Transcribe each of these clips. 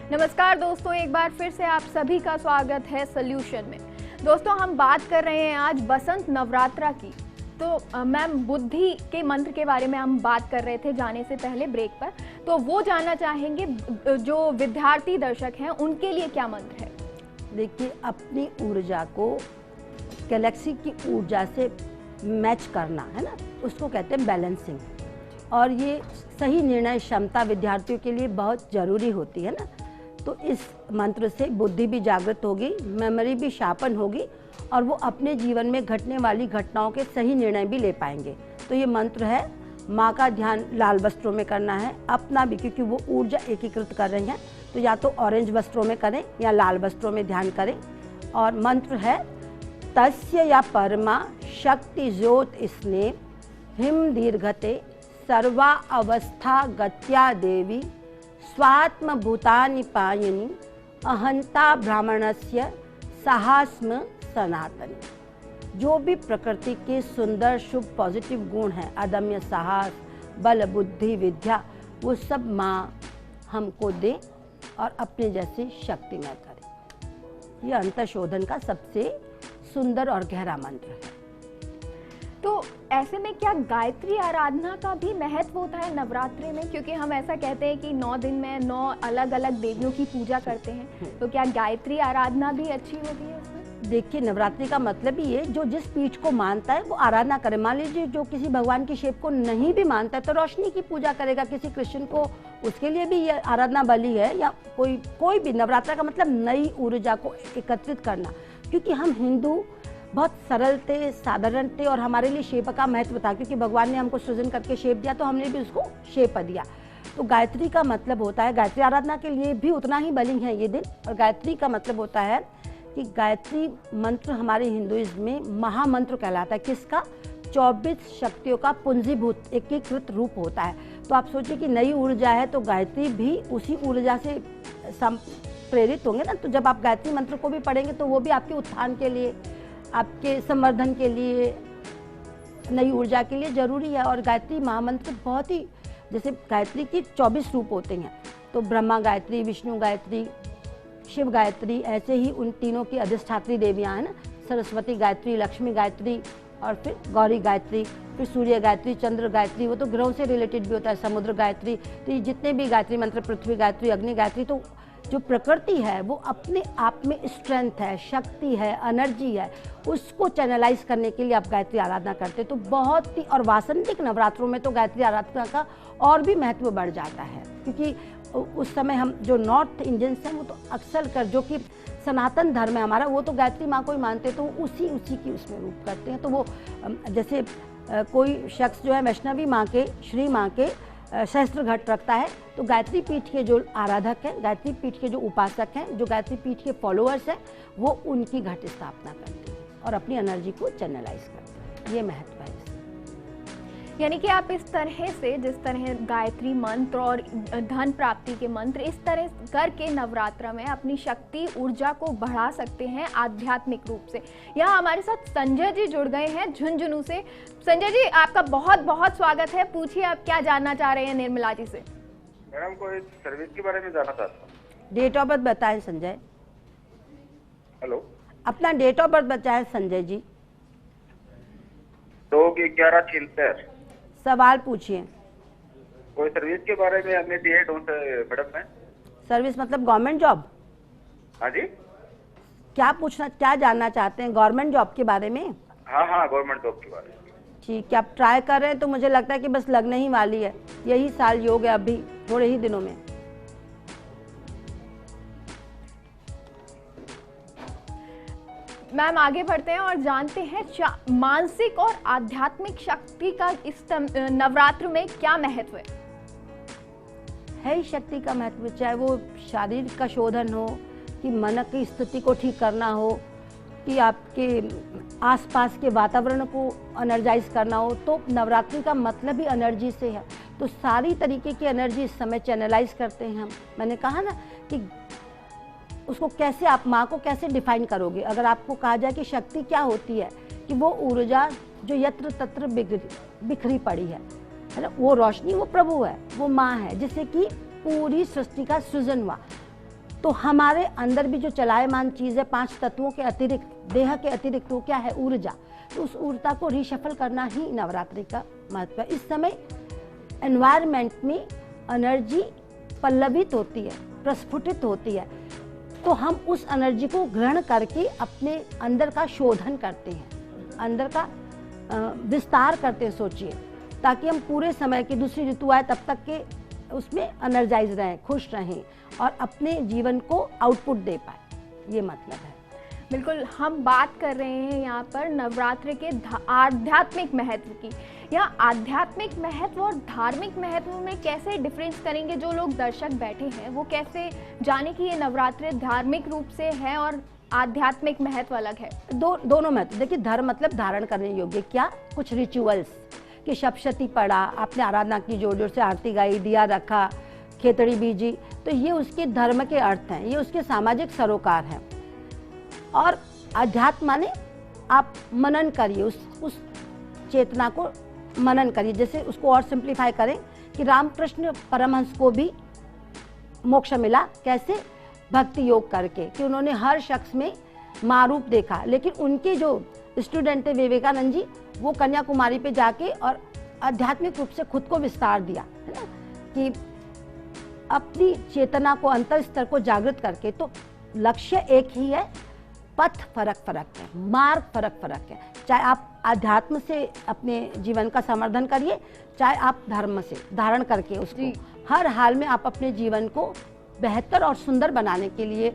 नमस्कार दोस्तों, एक बार फिर से आप सभी का स्वागत है सॉल्यूशन में। दोस्तों, हम बात कर रहे हैं आज बसंत नवरात्रा की। तो मैम, बुद्धि के मंत्र के बारे में हम बात कर रहे थे जाने से पहले ब्रेक पर, तो वो जानना चाहेंगे जो विद्यार्थी दर्शक हैं उनके लिए क्या मंत्र है। देखिए, अपनी ऊर्जा को गैलेक्सी की ऊर्जा से मैच करना है ना, उसको कहते हैं बैलेंसिंग। और ये सही निर्णय क्षमता विद्यार्थियों के लिए बहुत ज़रूरी होती है ना। तो इस मंत्र से बुद्धि भी जागृत होगी, मेमोरी भी शार्पन होगी और वो अपने जीवन में घटने वाली घटनाओं के सही निर्णय भी ले पाएंगे। तो ये मंत्र है, माँ का ध्यान लाल वस्त्रों में करना है, अपना भी, क्योंकि वो ऊर्जा एकीकृत कर रही हैं, तो या तो ऑरेंज वस्त्रों में करें या लाल वस्त्रों में ध्यान करें। और मंत्र है, तस्य या परमा शक्ति ज्योत स्नेह हिम दीर्घते सर्वा अवस्था गत्या देवी स्वात्म भूतानि पायिनी अहंता ब्राह्मणस्य साहस्म सनातनी। जो भी प्रकृति के सुंदर शुभ पॉजिटिव गुण हैं, अदम्य साहस, बल, बुद्धि, विद्या, वो सब माँ हमको दे और अपने जैसे शक्तिमय करे। ये अंतर्शोधन का सबसे सुंदर और गहरा मंत्र है। तो ऐसे में क्या गायत्री आराधना का भी महत्व होता है नवरात्रि में? क्योंकि हम ऐसा कहते हैं कि 9 दिन में 9 अलग अलग देवियों की पूजा करते हैं, तो क्या गायत्री आराधना भी अच्छी होती है उसमें? देखिए, नवरात्रि का मतलब ही है जो जिस पीठ को मानता है वो आराधना करे। मान लीजिए जो किसी भगवान की शेप को नहीं भी मानता है तो रोशनी की पूजा करेगा। किसी कृष्ण को, उसके लिए भी ये आराधना बलि है। या कोई भी, नवरात्रा का मतलब नई ऊर्जा को एकत्रित करना। क्योंकि हम हिंदू बहुत सरल थे, साधारण थे और हमारे लिए शेप का महत्व था, क्योंकि भगवान ने हमको सृजन करके शेप दिया तो हमने भी उसको शेप दिया। तो गायत्री का मतलब होता है, गायत्री आराधना के लिए भी उतना ही बलिंग है ये दिन। और गायत्री का मतलब होता है कि गायत्री मंत्र हमारे हिंदुइज्म में महामंत्र कहलाता है। किसका? 24 शक्तियों का पुंजीभूत एकीकृत रूप होता है। तो आप सोचिए कि नई ऊर्जा है तो गायत्री भी उसी ऊर्जा से प्रेरित होंगे ना। तो जब आप गायत्री मंत्र को भी पढ़ेंगे तो वो भी आपके उत्थान के लिए, आपके संवर्धन के लिए, नई ऊर्जा के लिए जरूरी है। और गायत्री महामंत्र बहुत ही, जैसे गायत्री की 24 रूप होते हैं, तो ब्रह्मा गायत्री, विष्णु गायत्री, शिव गायत्री, ऐसे ही उन तीनों की अधिष्ठात्री देवियां हैं ना, सरस्वती गायत्री, लक्ष्मी गायत्री और फिर गौरी गायत्री, फिर सूर्य गायत्री, चंद्र गायत्री, वो तो ग्रहों से रिलेटेड भी होता है, समुद्र गायत्री। तो ये जितने भी गायत्री मंत्र, पृथ्वी गायत्री, अग्नि गायत्री, तो जो प्रकृति है वो अपने आप में स्ट्रेंथ है, शक्ति है, एनर्जी है, उसको चैनलाइज करने के लिए आप गायत्री आराधना करते हैं। तो बहुत ही, और वासंतिक नवरात्रों में तो गायत्री आराधना का और भी महत्व बढ़ जाता है, क्योंकि उस समय हम जो नॉर्थ इंडियंस हैं वो तो अक्सर कर, जो कि सनातन धर्म है हमारा, वो तो गायत्री माँ को ही मानते हैं, तो उसी की उसमें रूप करते हैं। तो वो जैसे कोई शख्स जो है वैष्णवी माँ के, श्री माँ के सहस्त्र घट रखता है, तो गायत्री पीठ के जो आराधक हैं, गायत्री पीठ के जो उपासक हैं, जो गायत्री पीठ के फॉलोअर्स हैं, वो उनकी घट स्थापना करते हैं और अपनी एनर्जी को चैनलाइज करते हैं। ये महत्व है। यानी कि आप इस तरह से, जिस तरह गायत्री मंत्र और धन प्राप्ति के मंत्र, इस तरह करके नवरात्र में अपनी शक्ति, ऊर्जा को बढ़ा सकते हैं आध्यात्मिक रूप से। यहाँ हमारे साथ संजय जी जुड़ गए हैं झुंझुनू से। संजय जी, आपका बहुत बहुत स्वागत है। पूछिए, आप क्या जानना चाह रहे हैं निर्मला जी से? मैडम को इस सर्विस के बारे में जानना चाहता हूँ। डेट ऑफ बर्थ बताएं संजय। हेलो, अपना डेट ऑफ बर्थ बताएं संजय जी। 2/11/76। सवाल पूछिए। कोई सर्विस के बारे में हमने दिए मैडम में। सर्विस मतलब गवर्नमेंट जॉब? हाँ जी। क्या जानना चाहते हैं? गवर्नमेंट जॉब के बारे में? हाँ, गवर्नमेंट जॉब के बारे में। ठीक है, आप ट्राई कर रहे हैं तो मुझे लगता है कि बस लगने ही वाली है। यही साल योग है, अभी थोड़े ही दिनों में। मैम, आगे बढ़ते हैं और जानते हैं मानसिक और आध्यात्मिक शक्ति का इस नवरात्र में क्या महत्व है ही शक्ति का महत्व, चाहे वो शारीरिक का शोधन हो, कि मन की स्थिति को ठीक करना हो, कि आपके आसपास के वातावरण को एनर्जाइज करना हो। तो नवरात्रि का मतलब ही एनर्जी से है। तो सारी तरीके की एनर्जी इस समय चैनलाइज करते हैं हम। मैंने कहा ना कि उसको कैसे, आप माँ को कैसे डिफाइन करोगे? अगर आपको कहा जाए कि शक्ति क्या होती है, कि वो ऊर्जा जो यत्र तत्र बिखरी पड़ी है ना, वो रोशनी, वो प्रभु है, वो माँ है, जिससे कि पूरी सृष्टि का सृजन हुआ। तो हमारे अंदर भी जो चलायमान चीज़ है 5 तत्वों के अतिरिक्त, देह के अतिरिक्त, वो क्या है? ऊर्जा। तो उस ऊर्जा को रीशफल करना ही नवरात्रि का महत्व है। इस समय एनवायरनमेंट में एनर्जी पल्लवित होती है, प्रस्फुटित होती है, तो हम उस एनर्जी को ग्रहण करके अपने अंदर का शोधन करते हैं, अंदर का विस्तार करते हैं, सोचिए, ताकि हम पूरे समय की दूसरी ऋतु आए तब तक के उसमें एनर्जाइज रहें, खुश रहें और अपने जीवन को आउटपुट दे पाए। ये मतलब है। बिल्कुल, हम बात कर रहे हैं यहाँ पर नवरात्र के आध्यात्मिक महत्व की। यहाँ आध्यात्मिक महत्व और धार्मिक महत्व में कैसे डिफरेंस करेंगे? जो लोग दर्शक बैठे हैं वो कैसे जाने कि ये नवरात्र धार्मिक रूप से है और आध्यात्मिक महत्व अलग है? दोनों महत्व। देखिए, धर्म मतलब धारण करने योग्य, क्या? कुछ रिचुअल्स कि सप्तशती पढ़ा, आपने आराधना की, जोर जोर से आरती गाई, दिया रखा, खेतड़ी बीजी, तो ये उसके धर्म के अर्थ हैं, ये उसके सामाजिक सरोकार हैं। और अध्यात्म माने आप मनन करिए, उस चेतना को मनन करिए। जैसे उसको और सिंप्लीफाई करें कि रामकृष्ण परमहंस को भी मोक्ष मिला, कैसे? भक्ति योग करके, कि उन्होंने हर शख्स में माँ रूप देखा। लेकिन उनके जो स्टूडेंट थे विवेकानंद जी, वो कन्याकुमारी पे जाके और आध्यात्मिक रूप से खुद को विस्तार दिया, है ना, कि अपनी चेतना को, अंतर स्तर को जागृत करके। तो लक्ष्य एक ही है, पथ फर्क फर्क है, मार्ग फर्क फर्क है। चाहे आप अध्यात्म से अपने जीवन का समर्थन करिए, चाहे आप धर्म से धारण करके उसको, हर हाल में आप अपने जीवन को बेहतर और सुंदर बनाने के लिए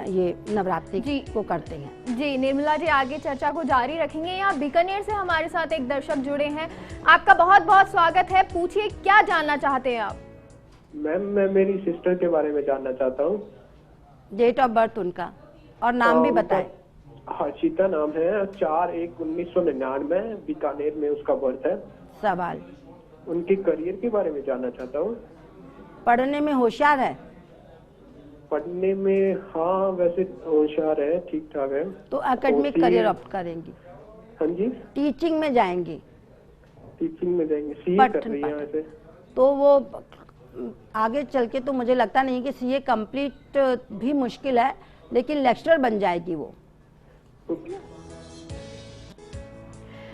ये नवरात्रि को करते हैं। जी निर्मला जी, आगे चर्चा को जारी रखेंगे। यहाँ बीकानेर से हमारे साथ एक दर्शक जुड़े हैं, आपका बहुत बहुत स्वागत है। पूछिए, क्या जानना चाहते हैं आप? मैम, मैं मेरी सिस्टर के बारे में जानना चाहता हूँ। डेट ऑफ बर्थ उनका और नाम भी बताएं। हर्षिता नाम है, 4/1/1999, बीकानेर में उसका बर्थ है। सवाल? उनके करियर के बारे में जानना चाहता हूँ। पढ़ने में होशियार है? पढ़ने में हाँ, वैसे होशियार है, ठीक ठाक है। तो एकेडमिक करियर ऑप्ट करेंगी? हाँ जी। टीचिंग में जाएंगी? टीचिंग में जाएंगे, सीए कर रही है वैसे। तो वो आगे चल के तो मुझे लगता नहीं कि सीए कंप्लीट भी मुश्किल है, लेकिन लेक्चरर बन जाएगी वो।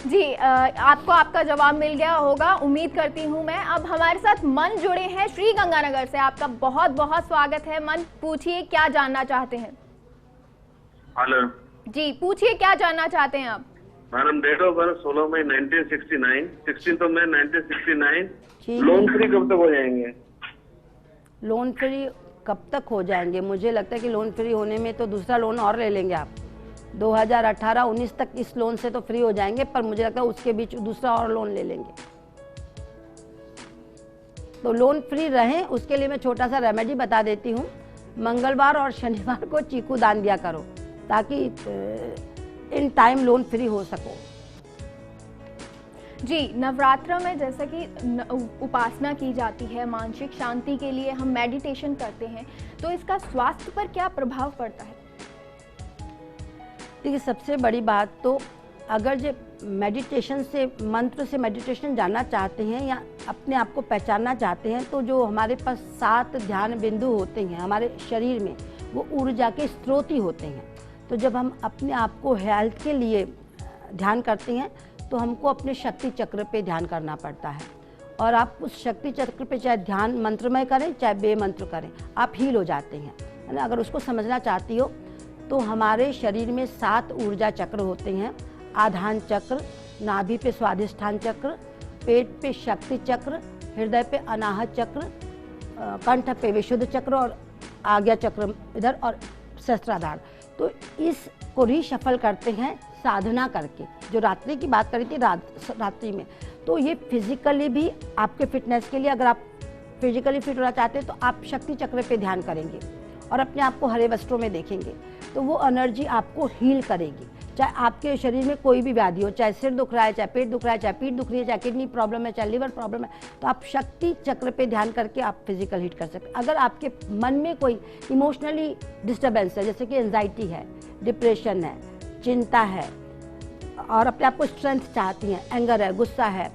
जी आपको आपका जवाब मिल गया होगा, उम्मीद करती हूँ मैं। अब हमारे साथ मन जुड़े हैं श्री गंगानगर से, आपका बहुत बहुत स्वागत है। मन, पूछिए, क्या जानना चाहते हैं? हेलो जी पूछिए, क्या जानना चाहते हैं आप? मैडम, डेट ऑफ बर्थ 16 मई 1969, 16 मई 1969। ठीक। लोन फ्री कब तक हो जाएंगे? लोन फ्री कब तक हो जाएंगे? मुझे लगता है कि लोन फ्री होने में तो दूसरा लोन और ले लेंगे आप। 2018-19 तक इस लोन से तो फ्री हो जाएंगे, पर मुझे लगता है उसके बीच दूसरा और लोन ले लेंगे। तो लोन फ्री रहें, उसके लिए मैं छोटा सा रेमेडी बता देती हूँ। मंगलवार और शनिवार को चीकू दान दिया करो, ताकि इन टाइम लोन फ्री हो सको। जी, नवरात्र में जैसे कि उपासना की जाती है, मानसिक शांति के लिए हम मेडिटेशन करते हैं, तो इसका स्वास्थ्य पर क्या प्रभाव पड़ता है? देखिए, सबसे बड़ी बात तो अगर जो मेडिटेशन से, मंत्र से मेडिटेशन जानना चाहते हैं या अपने आप को पहचानना चाहते हैं, तो जो हमारे पास 7 ध्यान बिंदु होते हैं हमारे शरीर में, वो ऊर्जा के स्रोत ही होते हैं। तो जब हम अपने आप को हेल्थ के लिए ध्यान करते हैं, तो हमको अपने शक्ति चक्र पे ध्यान करना पड़ता है। और आप उस शक्ति चक्र पे चाहे ध्यान मंत्रमय करें चाहे बेमंत्र करें, आप हील हो जाते हैं, है ना। अगर उसको समझना चाहती हो तो हमारे शरीर में 7 ऊर्जा चक्र होते हैं। आधान चक्र, नाभि पे स्वाधिष्ठान चक्र, पेट पे शक्ति चक्र, हृदय पे अनाहत चक्र, कंठ पे विशुद्ध चक्र और आज्ञा चक्र इधर, और सहस्त्राधार। तो इसको रीशफल करते हैं साधना करके। जो रात्रि की बात करी थी, रात्रि में, तो ये फिजिकली भी आपके फिटनेस के लिए, अगर आप फिजिकली फिट होना चाहते हैं तो आप शक्ति चक्र पे ध्यान करेंगे और अपने आप को हरे वस्त्रों में देखेंगे, तो वो एनर्जी आपको हील करेगी। चाहे आपके शरीर में कोई भी व्याधि हो, चाहे सिर दुख रहा है, चाहे पेट दुख रहा है, चाहे पीठ दुख रही है, चाहे किडनी प्रॉब्लम है, चाहे लिवर प्रॉब्लम है, तो आप शक्ति चक्र पे ध्यान करके आप फिजिकल हीट कर सकते हैं। अगर आपके मन में कोई इमोशनली डिस्टर्बेंस है, जैसे कि एंजाइटी है, डिप्रेशन है, चिंता है, और अपने आप को स्ट्रेंथ चाहती हैं, एंगर है, गुस्सा है,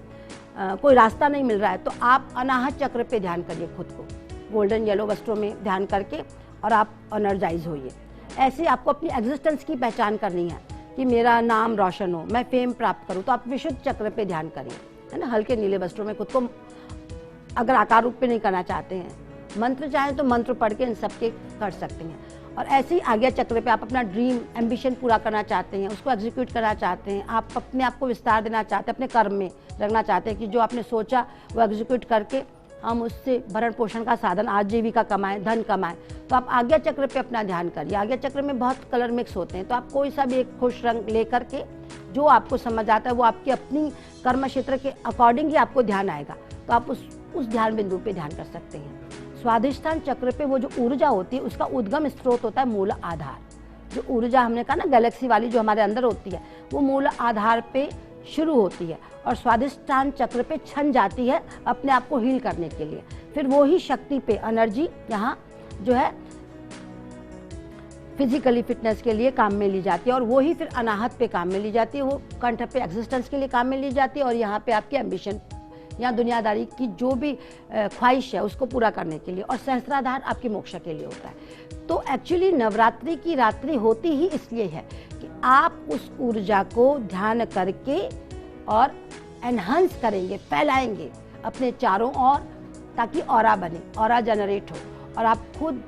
कोई रास्ता नहीं मिल रहा है, तो आप अनाहत चक्र पे ध्यान करिए। खुद को गोल्डन येलो वस्त्रों में ध्यान करके और आप एनर्जाइज होइए। ऐसे आपको अपनी एग्जिस्टेंस की पहचान करनी है कि मेरा नाम रोशन हो, मैं फेम प्राप्त करूं, तो आप विशुद्ध चक्र पे ध्यान करिए, है ना। हल्के नीले वस्त्रों में खुद को, अगर आकार रूप पे नहीं करना चाहते हैं, मंत्र चाहें तो मंत्र पढ़ के इन सब के कर सकते हैं। और ऐसे ही आज्ञा चक्र पे आप अपना ड्रीम एम्बिशन पूरा करना चाहते हैं, उसको एग्जीक्यूट करना चाहते हैं, आप अपने आप को विस्तार देना चाहते हैं, अपने कर्म में रखना चाहते हैं कि जो आपने सोचा वो एग्जीक्यूट करके हम उससे भरण पोषण का साधन, आजीविका कमाएं, धन कमाएं, तो आप आज्ञा चक्र पे अपना ध्यान करिए। आज्ञा चक्र में बहुत कलर मिक्स होते हैं, तो आप कोई सा भी एक खुश रंग लेकर के जो आपको समझ आता है वो आपकी अपनी कर्म क्षेत्र के अकॉर्डिंग ही आपको ध्यान आएगा, तो आप उस ध्यान बिंदु पे ध्यान कर सकते हैं। स्वाधिष्ठान चक्र पे वो जो ऊर्जा होती है उसका उद्गम स्रोत होता है मूल आधार। जो ऊर्जा हमने कहा ना गैलेक्सी वाली जो हमारे अंदर होती है, वो मूल आधार पे शुरू होती है और स्वाधिष्ठान चक्र पे छन जाती है अपने आप को हील करने के लिए। फिर वो ही शक्ति पे एनर्जी यहाँ जो है फिजिकली फिटनेस के लिए काम में ली जाती है और वो ही फिर अनाहत पे काम में ली जाती है, वो कंठ पे एग्जिस्टेंस के लिए काम में ली जाती है और यहाँ पे आपकी एम्बिशन या दुनियादारी की जो भी ख्वाहिश है उसको पूरा करने के लिए, और सहस्त्राधार आपकी मोक्ष के लिए होता है। तो एक्चुअली नवरात्रि की रात्रि होती ही इसलिए है कि आप उस ऊर्जा को ध्यान करके और एनहांस करेंगे, फैलाएंगे अपने चारों ओर, ताकि ऑरा बने, ऑरा जनरेट हो और आप खुद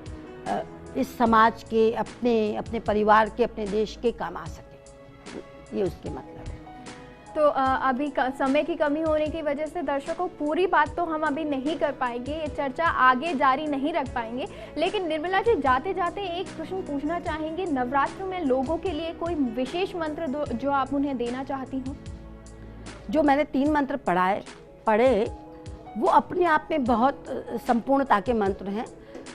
इस समाज के, अपने परिवार के, अपने देश के काम आ सकें। ये उसके मतलब है। तो अभी समय की कमी होने की वजह से दर्शकों पूरी बात तो हम अभी नहीं कर पाएंगे, ये चर्चा आगे जारी नहीं रख पाएंगे, लेकिन निर्मला जी जाते जाते एक प्रश्न पूछना चाहेंगे, नवरात्र में लोगों के लिए कोई विशेष मंत्र जो आप उन्हें देना चाहती हो? जो मैंने 3 मंत्र पढ़े वो अपने आप में बहुत संपूर्णता के मंत्र हैं।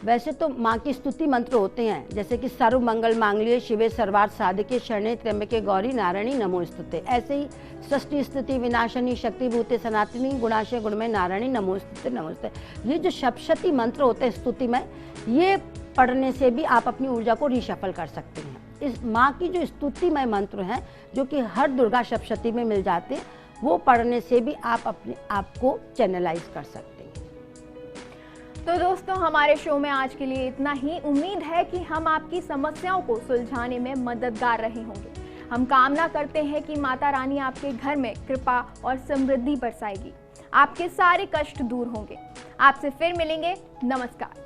वैसे तो माँ की स्तुति मंत्र होते हैं, जैसे कि सर्व मंगल मांगल्ये शिवे सर्वार्थ साधके शरणे त्र्यंबके गौरी नारायणी नमोस्तुते। ऐसे ही षष्ठी स्तुति विनाशनी शक्तिभूते सनातनी गुणाशय गुणमय नारायणी नमोस्तुते नमोस्तुते। ये जो सप्तशती मंत्र होते हैं स्तुति में, ये पढ़ने से भी आप अपनी ऊर्जा को रिशफल कर सकते हैं। इस माँ की जो स्तुतिमय मंत्र हैं जो कि हर दुर्गा सप्तशती में मिल जाते हैं, वो पढ़ने से भी आप अपने आप को चैनलाइज कर सकते हैं। तो दोस्तों हमारे शो में आज के लिए इतना ही। उम्मीद है कि हम आपकी समस्याओं को सुलझाने में मददगार रहे होंगे। हम कामना करते हैं कि माता रानी आपके घर में कृपा और समृद्धि बरसाएगी, आपके सारे कष्ट दूर होंगे। आपसे फिर मिलेंगे। नमस्कार।